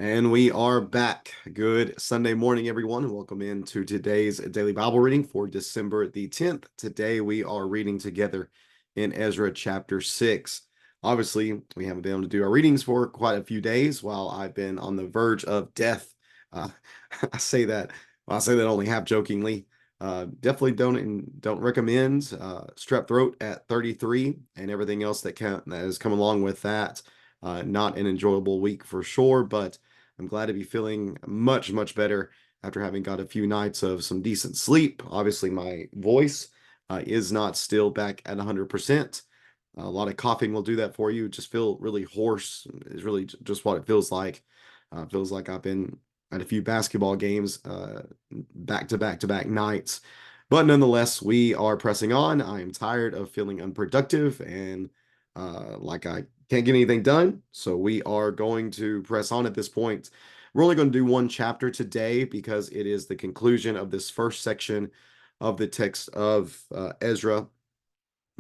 And we are back. Good Sunday morning, everyone, and welcome into today's daily Bible reading for December the 10th. Today we are reading together in Ezra chapter 6. Obviously, we haven't been able to do our readings for quite a few days while I've been on the verge of death. Uh, I say that only half jokingly. Definitely don't recommend strep throat at 33 and everything else that has come along with that. Not an enjoyable week for sure, but I'm glad to be feeling much, much better after having got a few nights of some decent sleep. Obviously, my voice is not still back at 100%. A lot of coughing will do that for you. Just feel really hoarse is really just what it feels like. Feels like I've been at a few basketball games back to back to back nights. But nonetheless, we are pressing on. I am tired of feeling unproductive and like I can't get anything done. So we are going to press on at this point. We're only going to do one chapter today because it is the conclusion of this first section of the text of Ezra.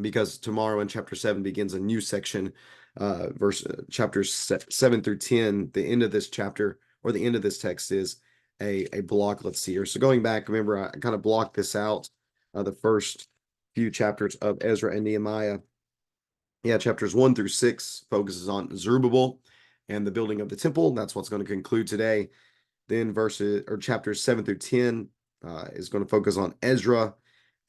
Because tomorrow in chapter 7 begins a new section, chapters 7 through 10. The end of this chapter or the end of this text is a block. Let's see here. So going back, remember, I kind of blocked this out, the first few chapters of Ezra and Nehemiah. Yeah, chapters 1 through 6 focuses on Zerubbabel and the building of the temple. That's what's going to conclude today. Then chapters 7 through 10 is going to focus on Ezra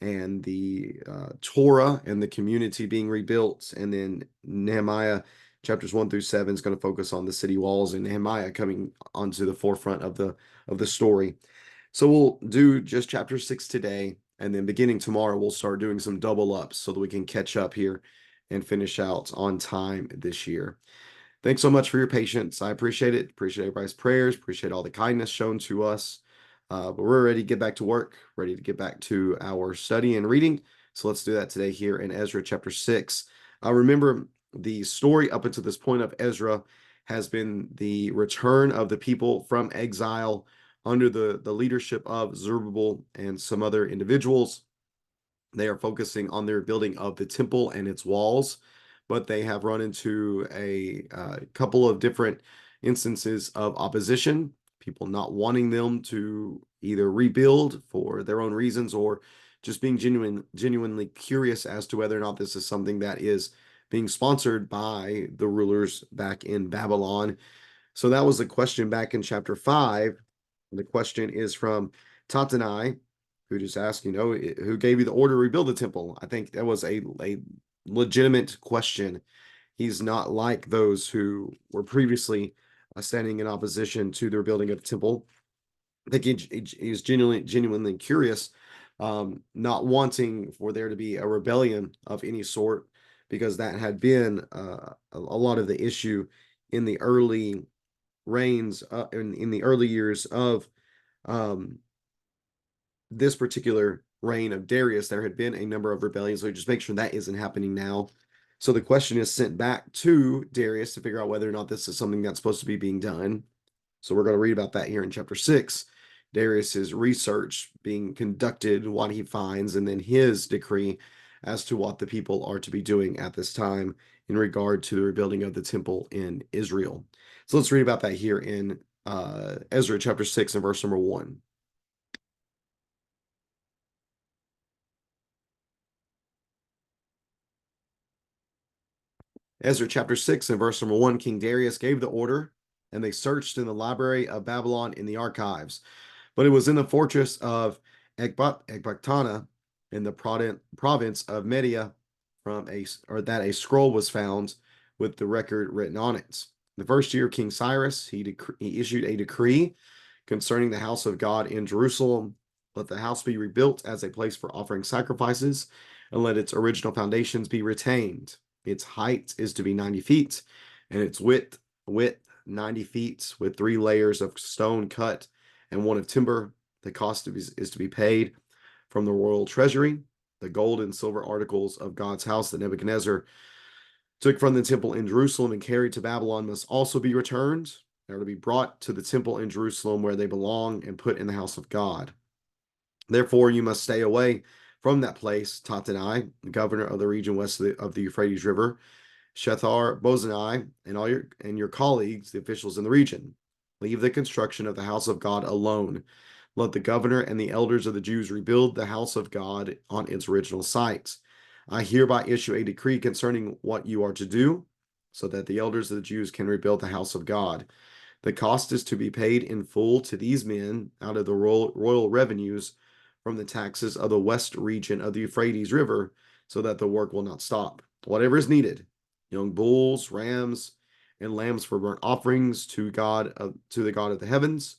and the Torah and the community being rebuilt. And then Nehemiah chapters 1 through 7 is going to focus on the city walls and Nehemiah coming onto the forefront of the story. So we'll do just chapter 6 today, and then beginning tomorrow, we'll start doing some double ups so that we can catch up here and finish out on time this year. Thanks so much for your patience. I appreciate it. Appreciate everybody's prayers. Appreciate all the kindness shown to us. But we're ready to get back to work, ready to get back to our study and reading. So let's do that today here in Ezra chapter 6. Remember, the story up until this point of Ezra has been the return of the people from exile under the leadership of Zerubbabel and some other individuals. They are focusing on their building of the temple and its walls, but they have run into a couple of different instances of opposition, people not wanting them to either rebuild for their own reasons or just being genuinely curious as to whether or not this is something that is being sponsored by the rulers back in Babylon. So that was the question back in chapter 5. The question is from Tatanai, who just asked, who gave you the order to rebuild the temple? I think that was a legitimate question. He's not like those who were previously standing in opposition to their building of the temple. I think he's genuinely curious, not wanting for there to be a rebellion of any sort, because that had been a lot of the issue in the early reigns, in the early years of um, this particular reign of Darius. There had been a number of rebellions, so just make sure that isn't happening now. So the question is sent back to Darius to figure out whether or not this is something that's supposed to be being done. So we're going to read about that here in chapter 6. Darius's research being conducted, what he finds, and then his decree as to what the people are to be doing at this time in regard to the rebuilding of the temple in Israel. So let's read about that here in Ezra chapter 6 and verse number 1. Ezra chapter 6 and verse number 1, King Darius gave the order, and they searched in the library of Babylon in the archives. But it was in the fortress of Ecbatana in the province of Media that a scroll was found with the record written on it. The first year of King Cyrus, he issued a decree concerning the house of God in Jerusalem. Let the house be rebuilt as a place for offering sacrifices, and let its original foundations be retained. Its height is to be 90 feet, and its width 90 feet, with 3 layers of stone cut and 1 of timber. The cost is to be paid from the royal treasury. The gold and silver articles of God's house that Nebuchadnezzar took from the temple in Jerusalem and carried to Babylon must also be returned. They are to be brought to the temple in Jerusalem where they belong and put in the house of God. Therefore, you must stay away from that place. Tatanai, the governor of the region west of the Euphrates River, Shethar Bozenai, and your colleagues, the officials in the region. Leave the construction of the house of God alone. Let the governor and the elders of the Jews rebuild the house of God on its original site. I hereby issue a decree concerning what you are to do, so that the elders of the Jews can rebuild the house of God. The cost is to be paid in full to these men out of the royal revenues from the taxes of the west region of the Euphrates River, so that the work will not stop. Whatever is needed, young bulls, rams, and lambs for burnt offerings to the God of the heavens,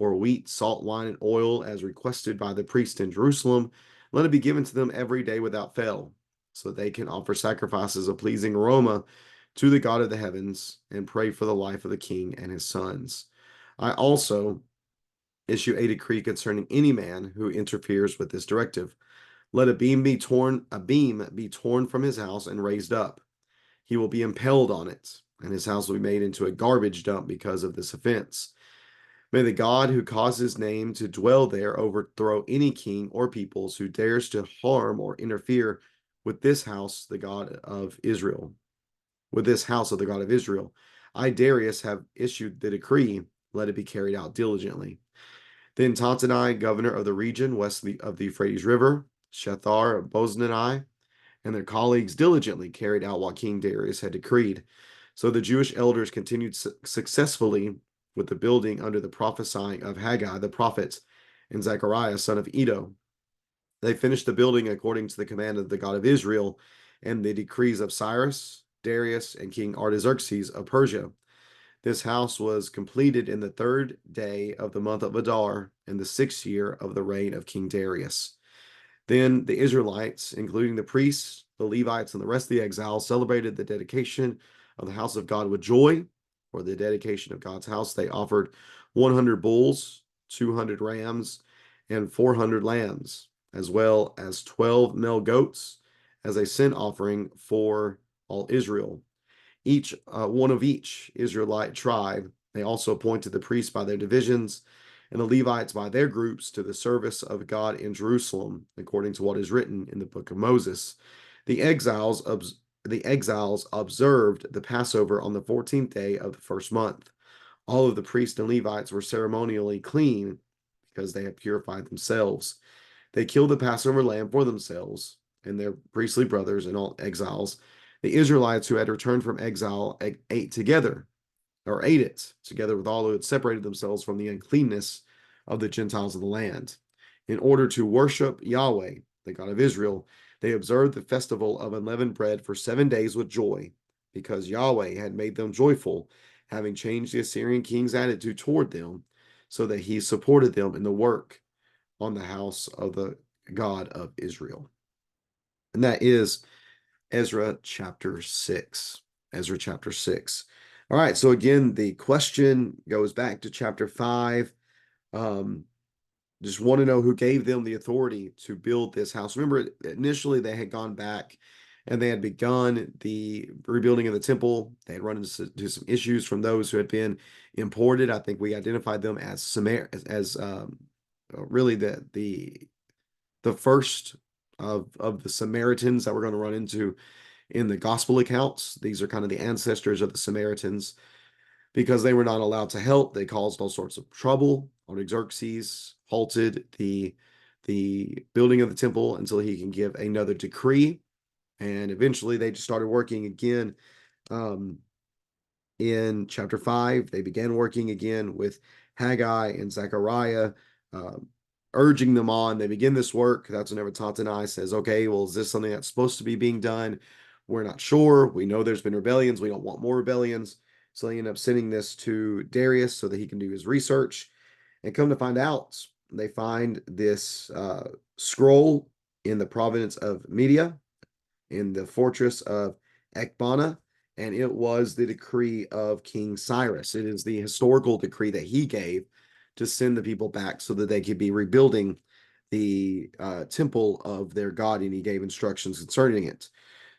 or wheat, salt, wine, and oil, as requested by the priest in Jerusalem, let it be given to them every day without fail, so that they can offer sacrifices of pleasing aroma to the God of the heavens and pray for the life of the king and his sons. I also issue a decree concerning any man who interferes with this directive. Let a beam be torn from his house and raised up. He will be impaled on it, and his house will be made into a garbage dump because of this offense. May the God who caused his name to dwell there overthrow any king or peoples who dares to harm or interfere with this house, the God of Israel. With this house of the God of Israel. I, Darius, have issued the decree. Let it be carried out diligently. Then Tantanai, governor of the region west of the Euphrates River, Shethar-boznai, and their colleagues diligently carried out what King Darius had decreed. So the Jewish elders continued successfully with the building under the prophesying of Haggai the prophet and Zechariah son of Iddo. They finished the building according to the command of the God of Israel and the decrees of Cyrus, Darius, and King Artaxerxes of Persia. This house was completed in the 3rd day of the month of Adar in the 6th year of the reign of King Darius. Then the Israelites, including the priests, the Levites, and the rest of the exiles, celebrated the dedication of the house of God with joy. For the dedication of God's house, they offered 100 bulls, 200 rams, and 400 lambs, as well as 12 male goats as a sin offering for all Israel. Each one of each Israelite tribe. They also appointed the priests by their divisions and the Levites by their groups to the service of God in Jerusalem, according to what is written in the book of Moses. The exiles observed the Passover on the 14th day of the first month. All of the priests and Levites were ceremonially clean because they had purified themselves. They killed the Passover lamb for themselves and their priestly brothers and all exiles. The Israelites who had returned from exile ate it together with all who had separated themselves from the uncleanness of the Gentiles of the land. In order to worship Yahweh, the God of Israel, they observed the festival of unleavened bread for 7 days with joy, because Yahweh had made them joyful, having changed the Assyrian king's attitude toward them, so that he supported them in the work on the house of the God of Israel. And that is Ezra chapter 6. Ezra chapter 6. All right, so again, the question goes back to chapter 5. Just want to know who gave them the authority to build this house. Remember, initially they had gone back and they had begun the rebuilding of the temple. They had run into some issues from those who had been imported. I think we identified them as really the first of the Samaritans that we're going to run into in the gospel accounts. These are kind of the ancestors of the Samaritans. Because they were not allowed to help, they caused all sorts of trouble. Artaxerxes halted the building of the temple until he can give another decree. And eventually they just started working again. In chapter 5, they began working again with Haggai and Zechariah, urging them on. They begin this work. That's whenever Tatanai says, okay, well, is this something that's supposed to be being done? We're not sure. We know there's been rebellions. We don't want more rebellions. So they end up sending this to Darius so that he can do his research. And come to find out, they find this scroll in the province of Media, in the fortress of Ecbatana, and it was the decree of King Cyrus. It is the historical decree that he gave to send the people back so that they could be rebuilding the temple of their God, and he gave instructions concerning it.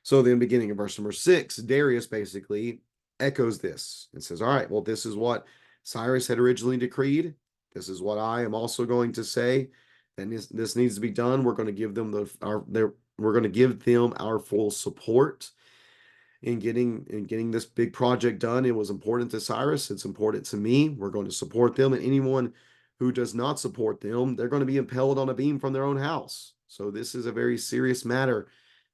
So then beginning in verse number 6, Darius basically echoes this and says, all right, well, this is what Cyrus had originally decreed. This is what I am also going to say. And this needs to be done. We're going to give them we're going to give them our full support. in getting this big project done. It was important to Cyrus. It's important to me. We're going to support them, and anyone who does not support them, they're going to be impaled on a beam from their own house. So this is a very serious matter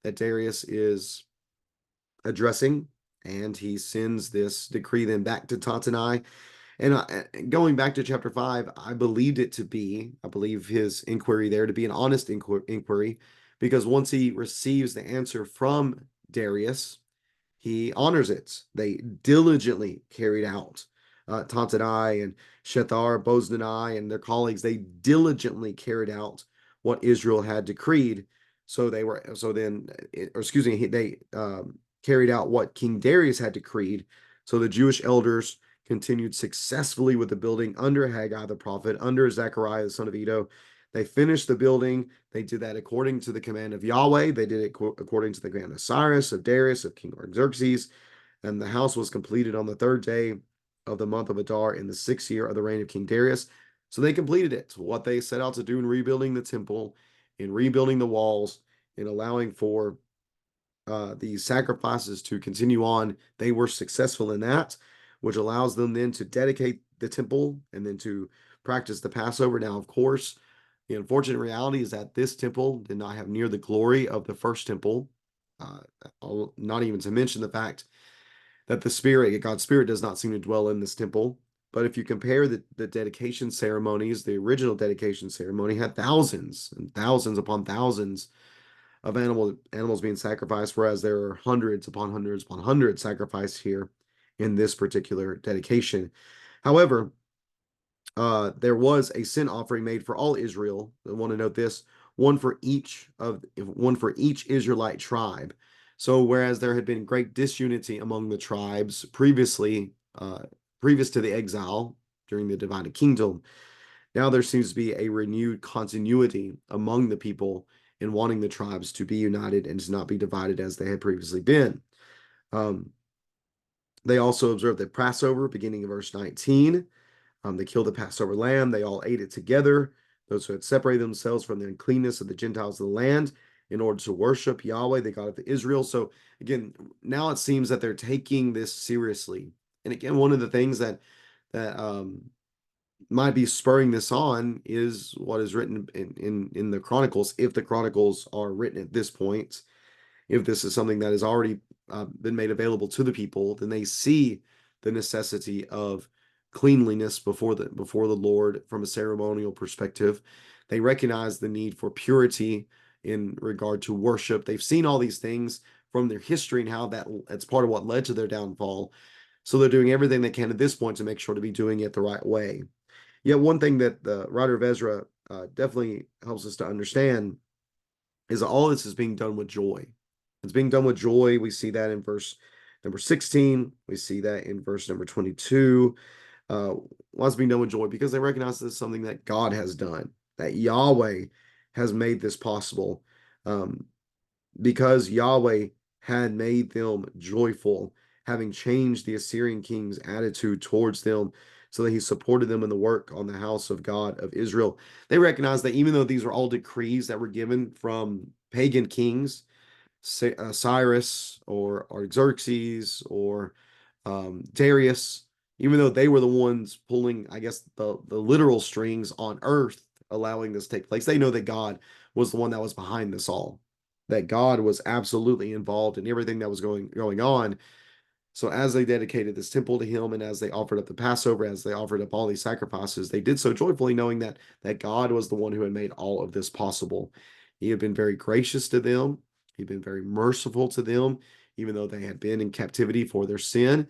that Darius is addressing, and he sends this decree then back to Tatanai. And going back to chapter 5, I believed it to be, I believe his inquiry there to be an honest inquiry, because once he receives the answer from Darius, he honors it. They diligently carried out. Tantanai and Shethar, Boznai, and their colleagues, they diligently carried out what Israel had decreed. They carried out what King Darius had decreed. So the Jewish elders continued successfully with the building under Haggai the prophet, under Zechariah the son of Iddo. They finished the building. They did that according to the command of Yahweh. They did it according to the command of Cyrus, of Darius, of King Artaxerxes. And the house was completed on the third day of the month of Adar in the 6th year of the reign of King Darius. So they completed it. What they set out to do in rebuilding the temple, in rebuilding the walls, in allowing for these sacrifices to continue on, they were successful in that, which allows them then to dedicate the temple and then to practice the Passover. Now, of course, the unfortunate reality is that this temple did not have near the glory of the first temple. Not even to mention the fact that God's Spirit, does not seem to dwell in this temple. But if you compare the dedication ceremonies, the original dedication ceremony had thousands and thousands upon thousands of animals being sacrificed, whereas there are hundreds upon hundreds upon hundreds sacrificed here in this particular dedication. However, there was a sin offering made for all Israel. I want to note this: one for each Israelite tribe. So, whereas there had been great disunity among the tribes previously, previous to the exile during the divided kingdom, now there seems to be a renewed continuity among the people in wanting the tribes to be united and to not be divided as they had previously been. They also observed the Passover, beginning of verse 19. They killed the Passover lamb. They all ate it together. Those who had separated themselves from the uncleanness of the Gentiles of the land in order to worship Yahweh, the God of Israel. So again, now it seems that they're taking this seriously. And again, one of the things that might be spurring this on is what is written in the Chronicles, if the Chronicles are written at this point. If this is something that has already been made available to the people, then they see the necessity of cleanliness before the Lord from a ceremonial perspective. They recognize the need for purity in regard to worship. They've seen all these things from their history and how that's part of what led to their downfall. So they're doing everything they can at this point to make sure to be doing it the right way. Yet one thing that the writer of Ezra definitely helps us to understand is that all this is being done with joy. It's being done with joy. We see that in verse number 16. We see that in verse number 22. Why is being done with joy? Because they recognize this is something that God has done, that Yahweh has made this possible. Because Yahweh had made them joyful, having changed the Assyrian king's attitude towards them, so that he supported them in the work on the house of God of Israel. They recognize that even though these are all decrees that were given from pagan kings, Cyrus or Artaxerxes or Darius, even though they were the ones pulling, I guess, the literal strings on earth, allowing this to take place, they know that God was the one that was behind this all, that God was absolutely involved in everything that was going on. So as they dedicated this temple to him, and as they offered up the Passover, as they offered up all these sacrifices, they did so joyfully, knowing that God was the one who had made all of this possible. He had been very gracious to them. He'd been very merciful to them, even though they had been in captivity for their sin.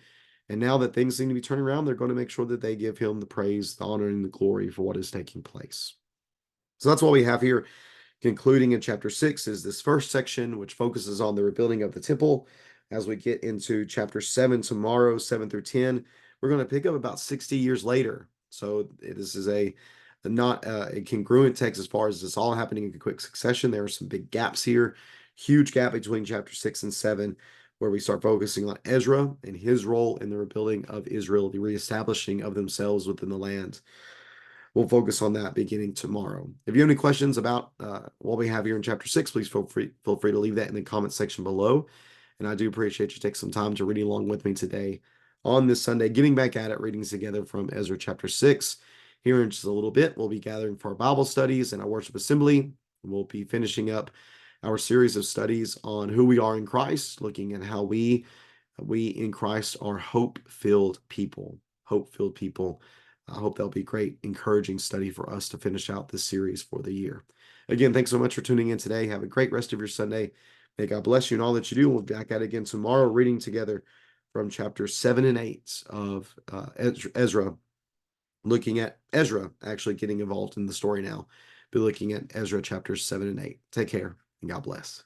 And now that things seem to be turning around, they're going to make sure that they give him the praise, the honor, and the glory for what is taking place. So that's what we have here. Concluding in chapter 6 is this first section, which focuses on the rebuilding of the temple. As we get into chapter 7 tomorrow, 7 through 10, we're going to pick up about 60 years later. So this is not a congruent text as far as this all happening in quick succession. There are some big gaps here, huge gap between chapter 6 and 7, where we start focusing on Ezra and his role in the rebuilding of Israel, the reestablishing of themselves within the land. We'll focus on that beginning tomorrow. If you have any questions about what we have here in chapter 6, please feel free to leave that in the comment section below. And I do appreciate you taking some time to read along with me today on this Sunday, getting back at it, reading together from Ezra chapter 6. Here in just a little bit, we'll be gathering for our Bible studies and our worship assembly. We'll be finishing up our series of studies on who we are in Christ, looking at how we in Christ are hope-filled people. Hope-filled people. I hope that'll be a great, encouraging study for us to finish out this series for the year. Again, thanks so much for tuning in today. Have a great rest of your Sunday. May God bless you in all that you do. We'll be back at it again tomorrow, reading together from chapters 7 and 8 of Ezra, looking at Ezra actually getting involved in the story now. Be looking at Ezra chapters 7 and 8. Take care, and God bless.